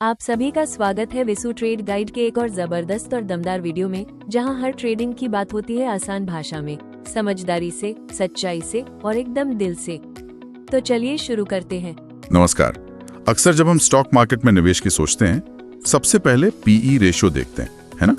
आप सभी का स्वागत है विसु ट्रेड गाइड के एक और जबरदस्त और दमदार वीडियो में, जहां हर ट्रेडिंग की बात होती है आसान भाषा में, समझदारी से, सच्चाई से और एकदम दिल से। तो चलिए शुरू करते हैं। नमस्कार। अक्सर जब हम स्टॉक मार्केट में निवेश की सोचते हैं, सबसे पहले पीई रेशियो देखते हैं, है ना?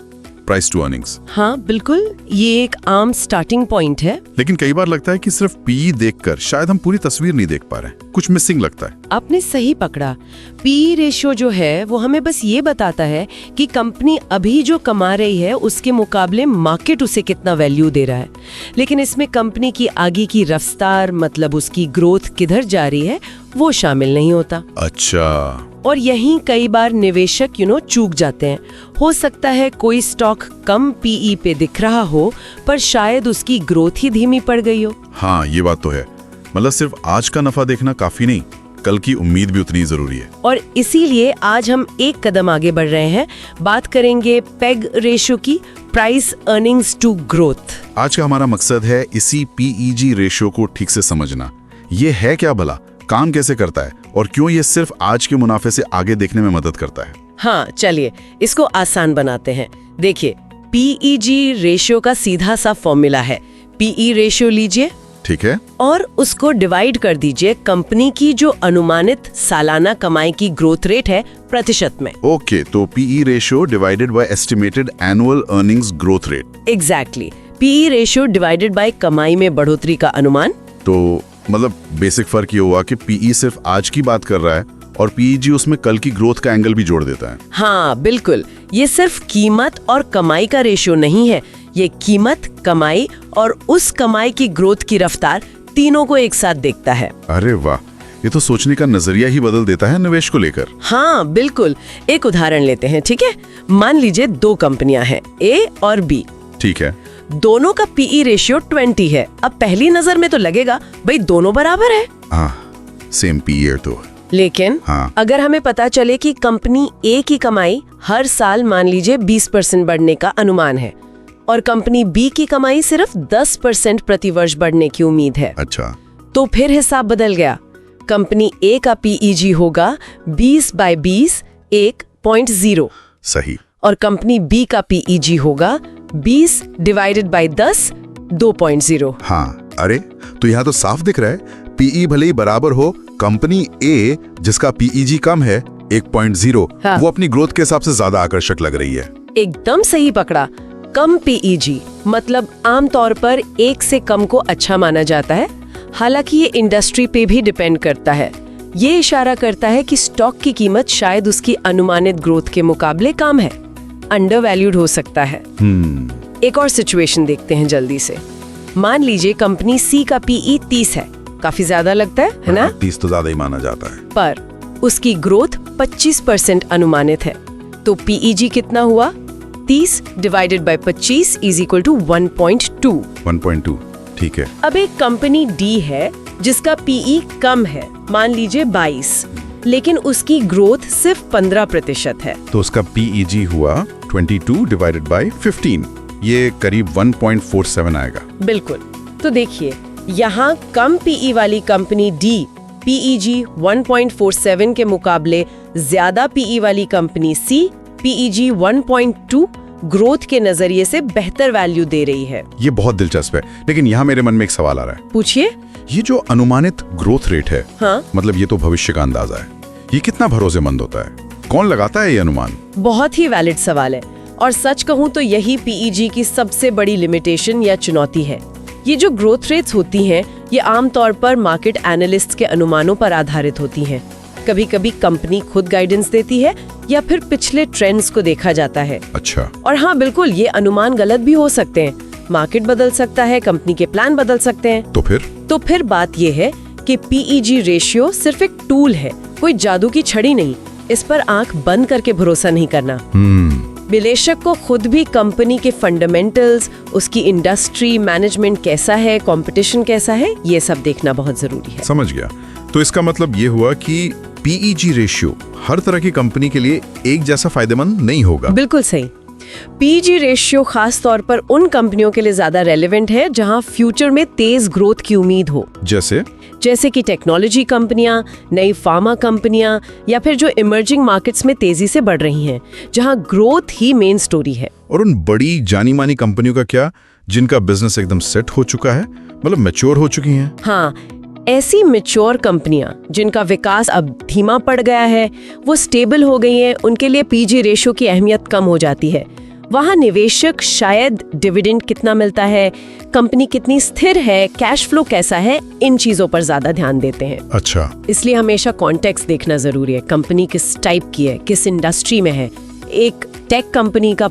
Price to earnings. हाँ बिल्कुल, ये एक आम स्टार्टिंग पॉइंट है। लेकिन कई बार लगता है कि सिर्फ पीई देखकर शायद हम पूरी तस्वीर नहीं देख पा रहे हैं, कुछ मिसिंग लगता है। आपने सही पकड़ा। पी रेशियो जो है वो हमें बस ये बताता है कि कंपनी अभी जो कमा रही है उसके मुकाबले मार्केट उसे कितना वैल्यू दे रहा है, लेकिन इसमें कंपनी की आगे की रफ्तार, मतलब उसकी ग्रोथ किधर जा रही है, वो शामिल नहीं होता। अच्छा। और यहीं कई बार निवेशक चूक जाते हैं। हो सकता है कोई स्टॉक कम पीई पे दिख रहा हो, पर शायद उसकी ग्रोथ ही धीमी पड़ गई हो। हाँ, ये बात तो है। मतलब सिर्फ आज का नफा देखना काफी नहीं, कल की उम्मीद भी उतनी जरूरी है। और इसीलिए आज हम एक कदम आगे बढ़ रहे हैं। बात करेंगे पेग रेशियो की, प्राइस अर्निंग्स टू ग्रोथ। आज का हमारा मकसद है इसी पीईजी रेशियो को ठीक से समझना। ये है क्या भला, काम कैसे करता है और क्यों ये सिर्फ आज के मुनाफे से आगे देखने में मदद करता है? हाँ चलिए इसको आसान बनाते हैं। देखिए, पीईजी रेशियो का सीधा सा फॉर्मूला है। पीई रेशियो लीजिए, ठीक है, और उसको डिवाइड कर दीजिए कंपनी की जो अनुमानित सालाना कमाई की ग्रोथ रेट है प्रतिशत में। ओके, तो PE ratio divided by estimated annual earnings growth rate. Exactly, PE ratio divided by कमाई में बढ़ोतरी का अनुमान। तो मतलब बेसिक फर्क ये हुआ कि पीई सिर्फ आज की बात कर रहा है और पीईजी उसमें कल की ग्रोथ का एंगल भी जोड़ देता है। हाँ बिल्कुल, ये सिर्फ कीमत और कमाई का रेशियो नहीं है, ये कीमत, कमाई और उस कमाई की ग्रोथ की रफ्तार, तीनों को एक साथ देखता है। अरे वाह, ये तो सोचने का नजरिया ही बदल देता है निवेश को लेकर। हाँ बिल्कुल, एक उदाहरण लेते हैं, ठीक है? मान लीजिए दो कंपनियां हैं, ए और बी। ठीक है। दोनों का पीई रेशियो 20 है। अब पहली नजर में तो लगेगा भाई दोनों बराबर है। हाँ, सेम पीई तो। लेकिन हाँ। अगर हमें पता चले कि कंपनी ए की कमाई हर साल मान लीजिए 20% बढ़ने का अनुमान है और कंपनी बी की कमाई सिर्फ 10% प्रतिवर्ष बढ़ने की उम्मीद है, अच्छा, तो फिर हिसाब बदल गया। कंपनी ए का पीईजी होगा 20/20 1.0। सही। और कंपनी बी का पीईजी होगा 20/10 2.0। हाँ, अरे तो यहाँ तो साफ दिख रहा है, पीई भले ही बराबर हो, कंपनी ए जिसका पीईजी कम है 1.0, हाँ। वो अपनी ग्रोथ के हिसाब से ज्यादा आकर्षक लग रही है। एकदम सही पकड़ा। कम पीईजी मतलब आमतौर पर 1 से कम को अच्छा माना जाता है। हालांकि ये इंडस्ट्री पे भी डिपेंड करता है। ये इशारा करता है कि स्टॉक की कीमत शायद उसकी अनुमानित ग्रोथ के मुकाबले कम है, अंडर वैल्यूड हो सकता है। एक और सिचुएशन देखते हैं जल्दी से। मान लीजिए कंपनी सी का पीई 30 है, काफी ज्यादा लगता है ना? 30 तो ज्यादा ही माना जाता है। पर उसकी ग्रोथ 25% अनुमानित है, तो पीईजी कितना हुआ? 30 divided by 25 is equal to 1.2। 1.2, ठीक है। अब एक कंपनी डी है जिसका पीई कम है, मान लीजिए 22, लेकिन उसकी ग्रोथ सिर्फ 15% है, तो उसका पीईजी हुआ 22 डिवाइडेड बाय 15, ये करीब 1.47 आएगा। बिल्कुल। तो देखिए, यहाँ कम पीई वाली कंपनी डी पीईजी 1.47 के मुकाबले ज्यादा पीई वाली कंपनी सी पीईजी 1.2 ग्रोथ के नजरिए से बेहतर वैल्यू दे रही है। ये बहुत दिलचस्प है, लेकिन यहाँ मेरे मन में एक सवाल आ रहा है। पूछिए। ये जो अनुमानित ग्रोथ रेट है, हाँ? मतलब ये तो भविष्य का अंदाजा है, ये कितना भरोसेमंद होता है? कौन लगाता है ये अनुमान? बहुत ही वैलिड सवाल है, और सच कहूँ तो यही पीईजी की सबसे बड़ी लिमिटेशन या चुनौती है। ये जो ग्रोथ रेट्स होती हैं, ये आमतौर पर मार्केट एनालिस्ट के अनुमानों पर आधारित होती हैं। कभी कभी कंपनी खुद गाइडेंस देती है या फिर पिछले ट्रेंड्स को देखा जाता है। अच्छा। और हाँ बिल्कुल, ये अनुमान गलत भी हो सकते हैं। मार्केट बदल सकता है, कंपनी के प्लान बदल सकते हैं। तो फिर बात ये है कि पीईजी रेशियो सिर्फ एक टूल है, कोई जादू की छड़ी नहीं। इस पर आंख बंद करके भरोसा नहीं करना। विश्लेषक को खुद भी कंपनी के फंडामेंटल्स, उसकी इंडस्ट्री, मैनेजमेंट कैसा है, कंपटीशन कैसा है, ये सब देखना बहुत जरूरी है। समझ गया। तो इसका मतलब ये हुआ कि पीईजी रेशियो हर तरह की कंपनी के लिए एक जैसा फायदेमंद नहीं होगा। बिल्कुल सही। पीईजी रेशियो खास तौर पर उन कंपनियों के लिए ज्यादा रेलेवेंट है जहां फ्यूचर में तेज ग्रोथ की उम्मीद हो। जैसे जैसे कि टेक्नोलॉजी कंपनियां, नई फार्मा कंपनियां या फिर जो इमर्जिंग मार्केट्स में तेजी से बढ़ रही हैं, जहां ग्रोथ ही मेन स्टोरी है। और उन बड़ी जानी मानी कंपनियों का क्या, जिनका बिजनेस एकदम सेट हो चुका है, मतलब मैच्योर हो चुकी हैं? हाँ, ऐसी मैच्योर कंपनियां जिनका विकास अब धीमा पड़ गया है, वो स्टेबल हो गई हैं, उनके लिए पीजी रेशियो की अहमियत कम हो जाती है। वहां निवेशक शायद डिविडेंड कितना मिलता है, कंपनी कितनी स्थिर है, कैश फ्लो कैसा है, इन चीजों पर ज्यादा ध्यान देते हैं। अच्छा, इसलिए हमेशा कॉन्टेक्स्ट देखना जरूरी है। कंपनी किस टाइप की है, किस इंडस्ट्री में है। एक टेक कंपनी का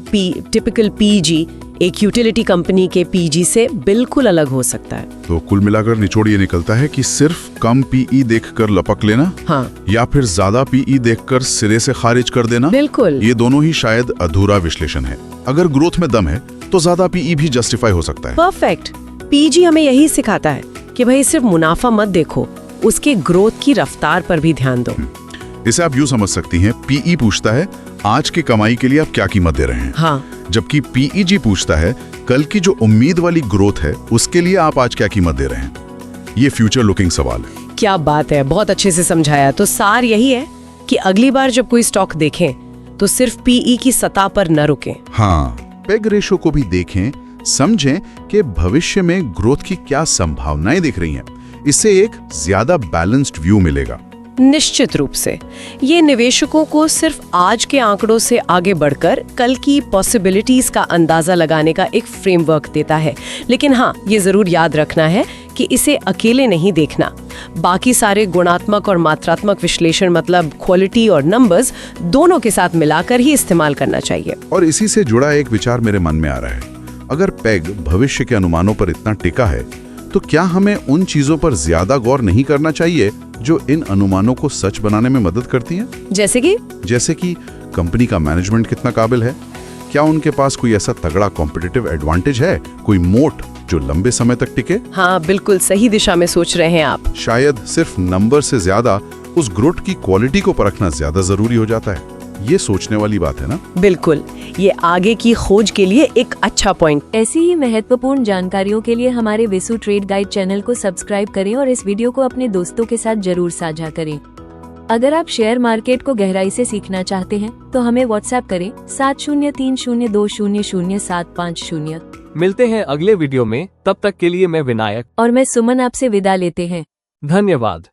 टिपिकल पीजी एक यूटिलिटी कंपनी के पीजी से बिल्कुल अलग हो सकता है। तो कुल मिलाकर निचोड़ ये निकलता है कि सिर्फ कम पीई देखकर लपक लेना, हाँ, या फिर ज्यादा पीई देखकर सिरे से खारिज कर देना, बिल्कुल, ये दोनों ही शायद अधूरा विश्लेषण है। अगर ग्रोथ में दम है तो ज्यादा पीई भी जस्टिफाई हो सकता है। परफेक्ट। पीजी हमें यही सिखाता है कि भाई सिर्फ मुनाफा मत देखो, उसके ग्रोथ की रफ्तार पर भी ध्यान दो। इसे आप यूं समझ सकती हैं, पीई पूछता है आज की कमाई के लिए आप क्या कीमत दे रहे हैं, हाँ, जबकि पीईजी पूछता है कल की जो उम्मीद वाली ग्रोथ है उसके लिए आप आज क्या कीमत दे रहे हैं। ये फ्यूचर लुकिंग सवाल है। क्या बात है, बहुत अच्छे से समझाया। तो सार यही है कि अगली बार जब कोई स्टॉक देखें तो सिर्फ पीई की सतह पर न रुकें। हाँ, पेग रेशो को भी देखें, समझें कि भविष्य में ग्रोथ की क्या संभावनाएं दिख रही हैं। इससे एक ज्यादा बैलेंस्ड व्यू मिलेगा। निश्चित रूप से ये निवेशकों को सिर्फ आज के आंकड़ों से आगे बढ़कर कल की पॉसिबिलिटीज का अंदाजा लगाने का एक फ्रेमवर्क देता है। लेकिन हाँ, ये जरूर याद रखना है कि इसे अकेले नहीं देखना। बाकी सारे गुणात्मक और मात्रात्मक विश्लेषण, मतलब क्वालिटी और नंबर्स, दोनों के साथ मिलाकर ही इस्तेमाल करना चाहिए। और इसी से जुड़ा एक विचार मेरे मन में आ रहा है, अगर पेग भविष्य के अनुमानों पर इतना टिका है तो क्या हमें उन चीजों पर ज्यादा गौर नहीं करना चाहिए जो इन अनुमानों को सच बनाने में मदद करती हैं? जैसे कि कंपनी का मैनेजमेंट कितना काबिल है, क्या उनके पास कोई ऐसा तगड़ा कॉम्पिटिटिव एडवांटेज है, कोई मोट जो लंबे समय तक टिके? हाँ, बिल्कुल सही दिशा में सोच रहे हैं आप। शायद सिर्फ नंबर से ज्यादा उस ग्रोथ की क्वालिटी को परखना ज्यादा जरूरी हो जाता है। ये सोचने वाली बात है ना? बिल्कुल, ये आगे की खोज के लिए एक अच्छा पॉइंट। ऐसी ही महत्वपूर्ण जानकारियों के लिए हमारे विसु ट्रेड गाइड चैनल को सब्सक्राइब करें और इस वीडियो को अपने दोस्तों के साथ जरूर साझा करें। अगर आप शेयर मार्केट को गहराई से सीखना चाहते हैं तो हमें व्हाट्सएप करें 7030200750। मिलते हैं अगले वीडियो में, तब तक के लिए मैं विनायक और मैं सुमन आपसे विदा लेते हैं। धन्यवाद।